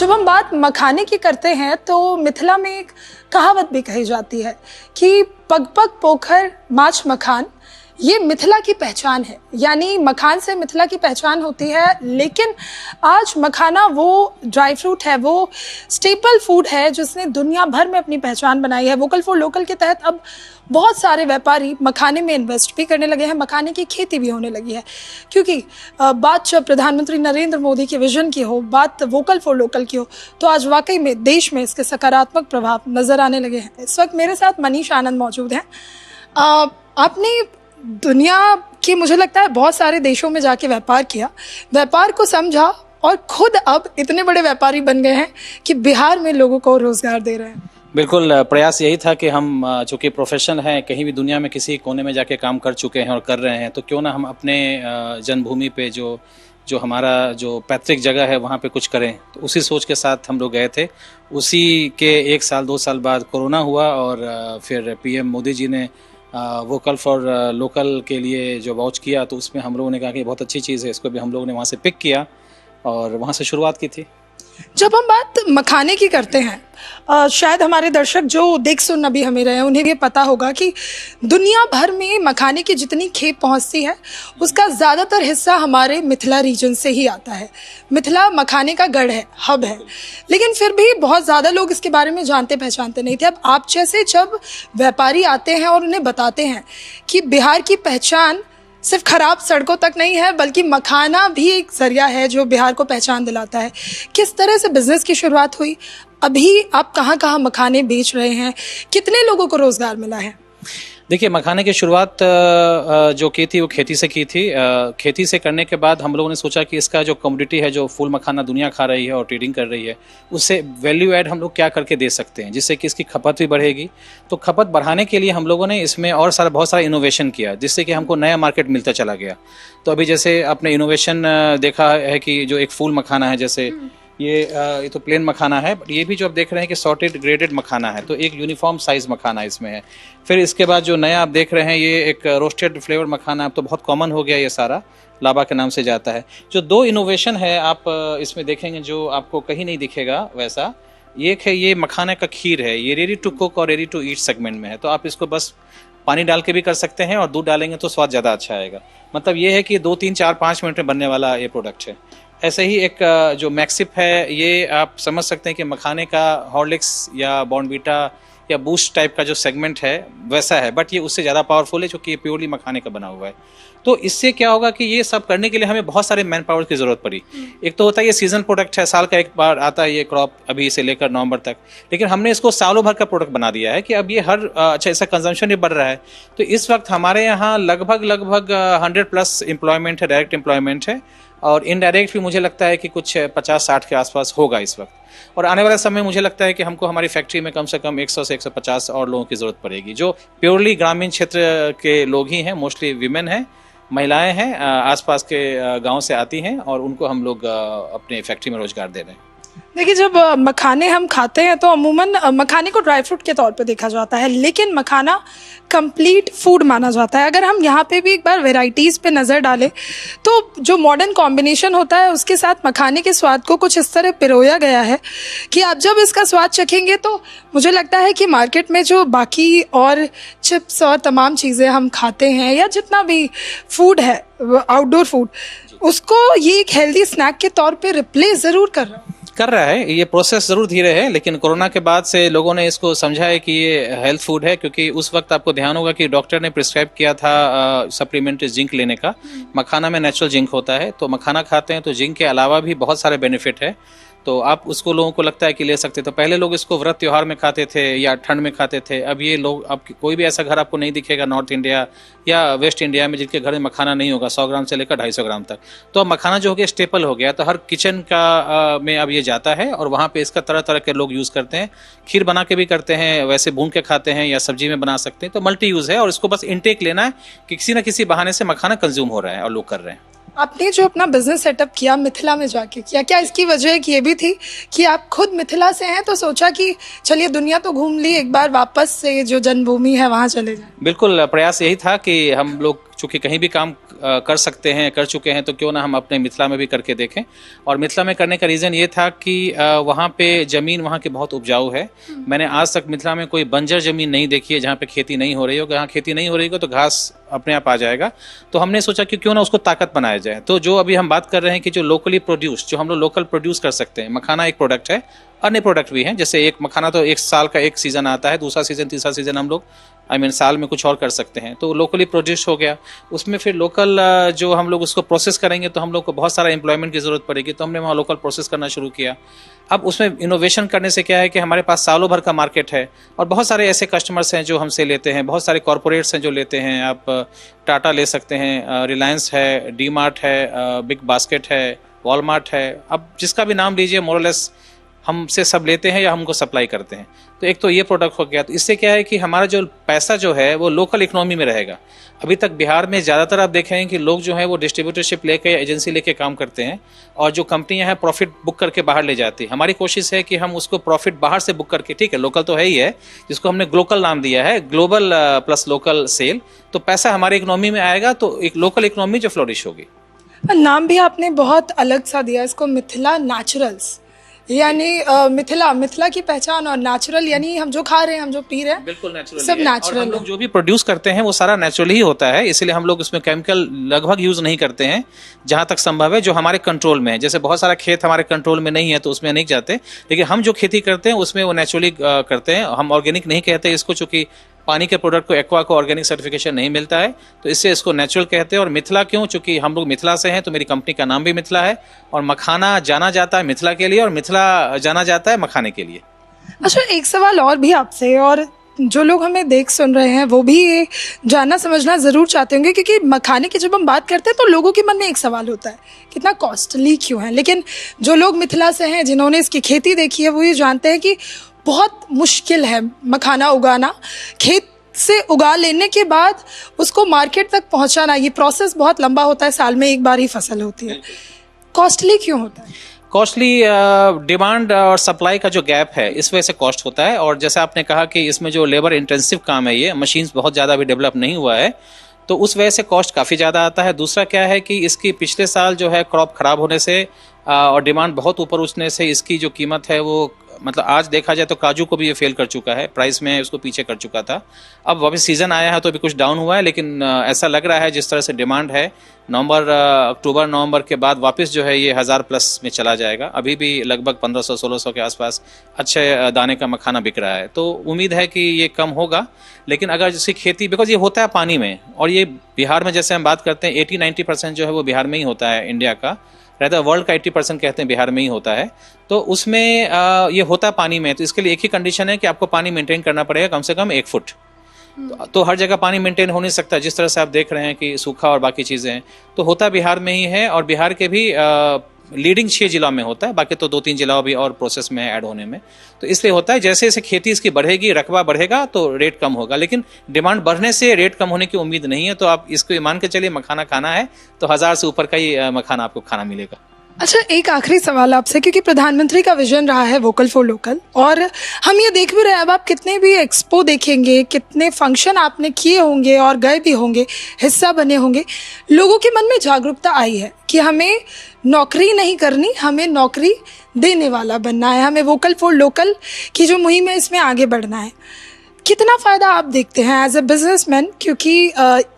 जब हम बात मखाने की करते हैं तो मिथिला में एक कहावत भी कही जाती है कि पग पग पोखर माछ मखान, ये मिथिला की पहचान है। यानी मखान से मिथिला की पहचान होती है। लेकिन आज मखाना वो ड्राई फ्रूट है, वो स्टेपल फूड है जिसने दुनिया भर में अपनी पहचान बनाई है। वोकल फॉर लोकल के तहत अब बहुत सारे व्यापारी मखाने में इन्वेस्ट भी करने लगे हैं, मखाने की खेती भी होने लगी है। क्योंकि बात जब प्रधानमंत्री नरेंद्र मोदी के विजन की हो, बात वोकल फॉर लोकल की हो, तो आज वाकई में देश में इसके सकारात्मक प्रभाव नजर आने लगे हैं। इस वक्त मेरे साथ मनीष आनंद मौजूद हैं। आपने दुनिया की, मुझे लगता है, बहुत सारे देशों में जाके व्यापार किया, व्यापार को समझा और खुद अब इतने बड़े व्यापारी बन गए हैं कि बिहार में लोगों को रोजगार दे रहे हैं। बिल्कुल, प्रयास यही था कि हम चूँकि प्रोफेशन है, कहीं भी दुनिया में किसी कोने में जाके काम कर चुके हैं और कर रहे हैं, तो क्यों ना हम अपने जन्मभूमि पे जो हमारा जो पैतृक जगह है वहाँ पे कुछ करें। तो उसी सोच के साथ हम लोग गए थे। उसी के 1 साल 2 साल बाद कोरोना हुआ और फिर पीएम मोदी जी ने वोकल फॉर लोकल के लिए जो लॉन्च किया, तो उसमें हम लोगों ने कहा कि बहुत अच्छी चीज़ है, इसको भी हम लोगों ने वहाँ से पिक किया और वहाँ से शुरुआत की थी। जब हम बात मखाने की करते हैं, शायद हमारे दर्शक जो देख सुन अभी हमें रहे हैं उन्हें ये पता होगा कि दुनिया भर में मखाने की जितनी खेप पहुंचती है उसका ज़्यादातर हिस्सा हमारे मिथिला रीजन से ही आता है। मिथिला मखाने का गढ़ है, हब है, लेकिन फिर भी बहुत ज़्यादा लोग इसके बारे में जानते पहचानते नहीं थे। अब आप जैसे जब व्यापारी आते हैं और उन्हें बताते हैं कि बिहार की पहचान सिर्फ खराब सड़कों तक नहीं है, बल्कि मखाना भी एक जरिया है जो बिहार को पहचान दिलाता है, किस तरह से बिजनेस की शुरुआत हुई, अभी आप कहाँ कहाँ मखाने बेच रहे हैं, कितने लोगों को रोजगार मिला है? देखिए, मखाने की शुरुआत जो की थी वो खेती से की थी। खेती से करने के बाद हम लोगों ने सोचा कि इसका जो कमोडिटी है, जो फूल मखाना दुनिया खा रही है और ट्रेडिंग कर रही है, उससे वैल्यू ऐड हम लोग क्या करके दे सकते हैं जिससे कि इसकी खपत भी बढ़ेगी। तो खपत बढ़ाने के लिए हम लोगों ने इसमें और बहुत सारा इनोवेशन किया, जिससे कि हमको नया मार्केट मिलता चला गया। तो अभी जैसे आपने इनोवेशन देखा है कि जो एक फूल मखाना है, जैसे ये तो प्लेन मखाना है, बट ये भी जो आप देख रहे हैं कि सॉर्टेड ग्रेडेड मखाना है, तो एक यूनिफॉर्म साइज मखाना इसमें है। फिर इसके बाद जो नया आप देख रहे हैं, ये एक रोस्टेड फ्लेवर मखाना, अब तो बहुत कॉमन हो गया, ये सारा लाबा के नाम से जाता है। जो 2 इनोवेशन है आप इसमें देखेंगे जो आपको कहीं नहीं दिखेगा वैसा, एक है ये मखाने का खीर है, ये रेडी टू कुक और रेडी टू ईट सेगमेंट में है। तो आप इसको बस पानी डाल के भी कर सकते हैं और दूध डालेंगे तो स्वाद ज़्यादा अच्छा आएगा। मतलब ये है कि 2, 3, 4, 5 मिनट में बनने वाला ये प्रोडक्ट है। ऐसे ही एक जो मैक्सिप है, ये आप समझ सकते हैं कि मखाने का हॉर्लिक्स या बॉर्नवीटा या बूस्ट टाइप का जो सेगमेंट है वैसा है, बट ये उससे ज़्यादा पावरफुल है क्योंकि ये प्योरली मखाने का बना हुआ है। तो इससे क्या होगा कि ये सब करने के लिए हमें बहुत सारे मैन पावर की ज़रूरत पड़ी। एक तो होता है ये सीजन प्रोडक्ट है, साल का एक बार आता है ये क्रॉप, अभी से लेकर नवंबर तक, लेकिन हमने इसको सालों भर का प्रोडक्ट बना दिया है कि अब ये हर अच्छा इसका कंजम्पशन भी बढ़ रहा है। तो इस वक्त हमारे यहाँ लगभग 100+ एम्प्लॉयमेंट है, डायरेक्ट एम्प्लॉयमेंट है, और इनडायरेक्ट भी मुझे लगता है कि कुछ 50-60 के आसपास होगा इस वक्त। और आने वाले समय मुझे लगता है कि हमको हमारी फैक्ट्री में कम से कम 100 से 150 और लोगों की ज़रूरत पड़ेगी, जो प्योरली ग्रामीण क्षेत्र के लोग ही हैं, मोस्टली विमेन हैं, महिलाएं हैं, आसपास के गांव से आती हैं, और उनको हम लोग अपने फैक्ट्री में रोजगार दे रहे हैं। देखिए, जब मखाने हम खाते हैं तो अमूमन मखाने को ड्राई फ्रूट के तौर पे देखा जाता है, लेकिन मखाना कंप्लीट फूड माना जाता है। अगर हम यहाँ पे भी एक बार वेराइटीज़ पे नज़र डालें तो जो मॉडर्न कॉम्बिनेशन होता है उसके साथ मखाने के स्वाद को कुछ इस तरह पिरोया गया है कि आप जब इसका स्वाद चखेंगे तो मुझे लगता है कि मार्केट में जो बाकी और चिप्स और तमाम चीज़ें हम खाते हैं या जितना भी फूड है आउटडोर फूड, उसको ये एक हेल्दी स्नैक के तौर पर रिप्लेस ज़रूर कर रहा है। ये प्रोसेस ज़रूर धीरे है, लेकिन कोरोना के बाद से लोगों ने इसको समझा है कि ये हेल्थ फूड है, क्योंकि उस वक्त आपको ध्यान होगा कि डॉक्टर ने प्रिस्क्राइब किया था सप्लीमेंट जिंक लेने का। मखाना में नेचुरल जिंक होता है, तो मखाना खाते हैं तो जिंक के अलावा भी बहुत सारे बेनिफिट है, तो आप उसको लोगों को लगता है कि ले सकते। तो पहले लोग इसको व्रत त्योहार में खाते थे या ठंड में खाते थे। अब ये लोग, अब कोई भी ऐसा घर आपको नहीं दिखेगा नॉर्थ इंडिया या वेस्ट इंडिया में जिनके घर में मखाना नहीं होगा, 100 ग्राम से लेकर 250 ग्राम तक। तो अब मखाना जो हो गया स्टेपल हो गया, तो हर किचन का में अब ये जाता है, और वहाँ पे इसका तरह तरह के लोग यूज़ करते हैं। खीर बना के भी करते हैं, वैसे भून के खाते हैं, या सब्जी में बना सकते हैं। तो मल्टी यूज़ है, और इसको बस इनटेक लेना है कि किसी न किसी बहाने से मखाना कंज्यूम हो रहा है और लोग कर रहे हैं। आपने जो अपना बिजनेस सेटअप किया मिथिला में जाके किया, क्या इसकी वजह ये भी थी कि आप खुद मिथिला से हैं तो सोचा कि चलिए दुनिया तो घूम ली, एक बार वापस से जो जन्मभूमि है वहाँ चले जाएं? बिल्कुल, प्रयास यही था कि हम लोग चूँकि कहीं भी काम कर सकते हैं, कर चुके हैं, तो क्यों ना हम अपने मिथिला में भी करके देखें। और मिथिला में करने का रीज़न ये था कि वहाँ पे ज़मीन वहाँ की बहुत उपजाऊ है। मैंने आज तक मिथिला में कोई बंजर ज़मीन नहीं देखी है जहाँ पे खेती नहीं हो रही हो। जहाँ खेती नहीं हो रही हो तो घास अपने आप आ जाएगा। तो हमने सोचा कि क्यों ना उसको ताकत बनाया जाए। तो जो अभी हम बात कर रहे हैं कि जो लोकली प्रोड्यूस, जो हम लोग लोकल प्रोड्यूस कर सकते हैं, मखाना एक प्रोडक्ट है, अन्य प्रोडक्ट भी हैं। जैसे एक मखाना तो एक साल का एक सीज़न आता है, दूसरा सीज़न, तीसरा सीज़न हम लोग साल में कुछ और कर सकते हैं। तो लोकली प्रोड्यूस हो गया, उसमें फिर लोकल जो हम लोग उसको प्रोसेस करेंगे तो हम लोग को बहुत सारा एम्प्लॉयमेंट की ज़रूरत पड़ेगी। तो हमने वहाँ लोकल प्रोसेस करना शुरू किया। अब उसमें इनोवेशन करने से क्या है कि हमारे पास सालों भर का मार्केट है और बहुत सारे ऐसे कस्टमर्स हैं जो हमसे लेते हैं, बहुत सारे कॉरपोरेट्स हैं जो लेते हैं। आप टाटा ले सकते हैं, रिलायंस है, डी मार्ट है, बिग बास्केट है, वॉलमार्ट है, अब जिसका भी नाम लीजिए, मोरलेस हमसे सब लेते हैं या हमको सप्लाई करते हैं। तो एक तो ये प्रोडक्ट हो गया। तो इससे क्या है कि हमारा जो पैसा जो है वो लोकल इकोनॉमी में रहेगा। अभी तक बिहार में ज़्यादातर आप देख रहे हैं कि लोग जो है वो डिस्ट्रीब्यूटरशिप लेके या एजेंसी लेके काम करते हैं और जो कंपनियां हैं प्रॉफिट बुक करके बाहर ले जाती है। हमारी कोशिश है कि हम उसको प्रॉफिट बाहर से बुक करके, ठीक है लोकल तो है ही है, जिसको हमने ग्लोकल नाम दिया है, ग्लोबल प्लस लोकल सेल, तो पैसा हमारे इकोनॉमी में आएगा, तो एक लोकल इकोनॉमी जो फ्लोरिश होगी। नाम भी आपने बहुत अलग सा दिया इसको, मिथिला नेचुरल्स, यानी मिथिला की पहचान, और नेचुरल यानी हम जो खा रहे हैं, हम जो पी रहे हैं, बिल्कुल नेचुरल सब नेचुरल। हम लोग जो भी प्रोड्यूस करते हैं वो सारा नेचुरली ही होता है, इसलिए हम लोग उसमें केमिकल लगभग यूज नहीं करते हैं जहां तक संभव है, जो हमारे कंट्रोल में है। जैसे बहुत सारा खेत हमारे कंट्रोल में नहीं है तो उसमें नहीं जाते, लेकिन हम जो खेती करते हैं उसमें वो नेचुरली करते हैं। हम ऑर्गेनिक नहीं कहते इसको, चूंकि पानी के प्रोडक्ट को एक्वा को ऑर्गेनिक सर्टिफिकेशन नहीं मिलता है, तो इससे इसको नेचुरल कहते हैं। और मिथिला क्यों? चूंकि हम लोग मिथिला से हैं, तो मेरी कंपनी का नाम भी मिथिला है, और मखाना जाना जाता है मिथिला के लिए और मिथिला जाना जाता है मखाने के लिए। अच्छा, एक सवाल और भी आपसे, और जो लोग हमें देख सुन रहे हैं वो भी ये जानना समझना ज़रूर चाहते होंगे, क्योंकि मखाने की जब हम बात करते हैं तो लोगों के मन में एक सवाल होता है, कितना कॉस्टली क्यों है। लेकिन जो लोग मिथिला से हैं, जिन्होंने इसकी खेती देखी है, वो ये जानते हैं कि बहुत मुश्किल है मखाना उगाना। खेत से उगा लेने के बाद उसको मार्केट तक पहुंचाना, ये प्रोसेस बहुत लंबा होता है, साल में एक बार ही फसल होती है। कॉस्टली क्यों होता है? कॉस्टली डिमांड और सप्लाई का जो गैप है, इस वजह से कॉस्ट होता है। और जैसे आपने कहा कि इसमें जो लेबर इंटेंसिव काम है, ये मशीन्स बहुत ज़्यादा भी डेवलप नहीं हुआ है, तो उस वजह से कॉस्ट काफ़ी ज़्यादा आता है। दूसरा क्या है कि इसकी पिछले साल जो है क्रॉप खराब होने से और डिमांड बहुत ऊपर उठने से इसकी जो कीमत है वो, मतलब आज देखा जाए तो काजू को भी ये फेल कर चुका है, प्राइस में उसको पीछे कर चुका था। अब वापस सीज़न आया है तो अभी कुछ डाउन हुआ है, लेकिन ऐसा लग रहा है जिस तरह से डिमांड है, अक्टूबर नवंबर के बाद वापस जो है ये 1000 प्लस में चला जाएगा। अभी भी लगभग 1500-1600 के आसपास अच्छे दाने का मखाना बिक रहा है, तो उम्मीद है कि ये कम होगा। लेकिन अगर जिसकी खेती, बिकॉज ये होता है पानी में, और ये बिहार में जैसे हम बात करते हैं 80-90% जो है वो बिहार में ही होता है, इंडिया का, रहता है वर्ल्ड का 80% कहते हैं बिहार में ही होता है, तो उसमें ये होता है पानी में। तो इसके लिए एक ही कंडीशन है कि आपको पानी मेंटेन करना पड़ेगा कम से कम 1 फुट। तो हर जगह पानी मेंटेन हो नहीं सकता, जिस तरह से आप देख रहे हैं कि सूखा और बाकी चीज़ें हैं, तो होता बिहार में ही है। और बिहार के भी लीडिंग 6 जिला में होता है, बाकी तो 2-3 जिला भी और प्रोसेस में है ऐड होने में। तो इसलिए होता है जैसे जैसे खेती इसकी बढ़ेगी, रकबा बढ़ेगा तो रेट कम होगा, लेकिन डिमांड बढ़ने से रेट कम होने की उम्मीद नहीं है। तो आप इसको मान के चलिए, मखाना खाना है तो 1000 से ऊपर का ही मखाना आपको खाना मिलेगा। अच्छा, एक आखिरी सवाल आपसे, क्योंकि प्रधानमंत्री का विजन रहा है वोकल फॉर लोकल, और हम ये देख भी रहे हैं, अब आप कितने भी एक्सपो देखेंगे, कितने फंक्शन आपने किए होंगे और गए भी होंगे, हिस्सा बने होंगे, लोगों के मन में जागरूकता आई है कि हमें नौकरी नहीं करनी, हमें नौकरी देने वाला बनना है, हमें वोकल फॉर लोकल की जो मुहिम है इसमें आगे बढ़ना है। कितना फ़ायदा आप देखते हैं एज ए बिजनेसमैन, क्योंकि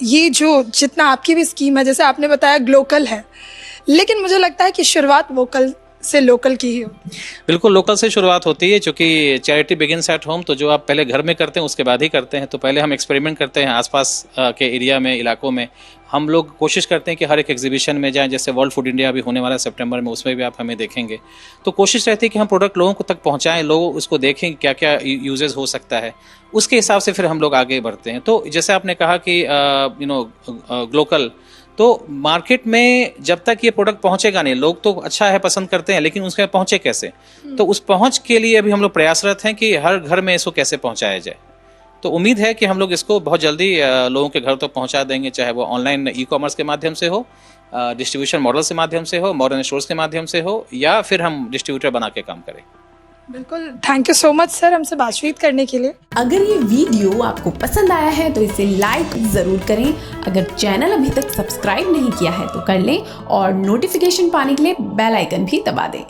ये जो जितना आपकी भी स्कीम है, जैसे आपने बताया ग्लोकल है, लेकिन मुझे लगता है कि शुरुआत वोकल से लोकल की ही होती है। बिल्कुल, लोकल से शुरुआत होती है, क्योंकि चैरिटी बिगिंस एट होम। तो जो आप पहले घर में करते हैं उसके बाद ही करते हैं। तो पहले हम एक्सपेरिमेंट करते हैं आसपास के एरिया में, इलाकों में। हम लोग कोशिश करते हैं कि हर एक एग्जीबिशन में जाएं, जैसे वर्ल्ड फूड इंडिया भी होने वाला है सितंबर में, उसमें भी आप हमें देखेंगे। तो कोशिश रहती है कि हम प्रोडक्ट लोगों को तक पहुंचाएं, लोग उसको देखें क्या क्या यूजेस हो सकता है, उसके हिसाब से फिर हम लोग आगे बढ़ते हैं। तो जैसे आपने कहा कि ग्लोकल, तो मार्केट में जब तक ये प्रोडक्ट पहुंचेगा नहीं, लोग तो अच्छा है पसंद करते हैं, लेकिन उसके पहुंचे कैसे? तो उस पहुंच के लिए अभी हम लोग प्रयासरत हैं कि हर घर में इसको कैसे पहुंचाया जाए। तो उम्मीद है कि हम लोग इसको बहुत जल्दी लोगों के घर तक पहुंचा देंगे, चाहे वो ऑनलाइन ई-कॉमर्स के माध्यम से हो, डिस्ट्रीब्यूशन मॉडल के माध्यम से हो, मॉडर्न स्टोर्स के माध्यम से हो, या फिर हम डिस्ट्रीब्यूटर बना के काम करें। बिल्कुल, thank you so much sir हमसे बातचीत करने के लिए। अगर ये वीडियो आपको पसंद आया है तो इसे लाइक ज़रूर करें। अगर चैनल अभी तक सब्सक्राइब नहीं किया है तो कर लें और नोटिफिकेशन पाने के लिए बेल आइकन भी दबा दें।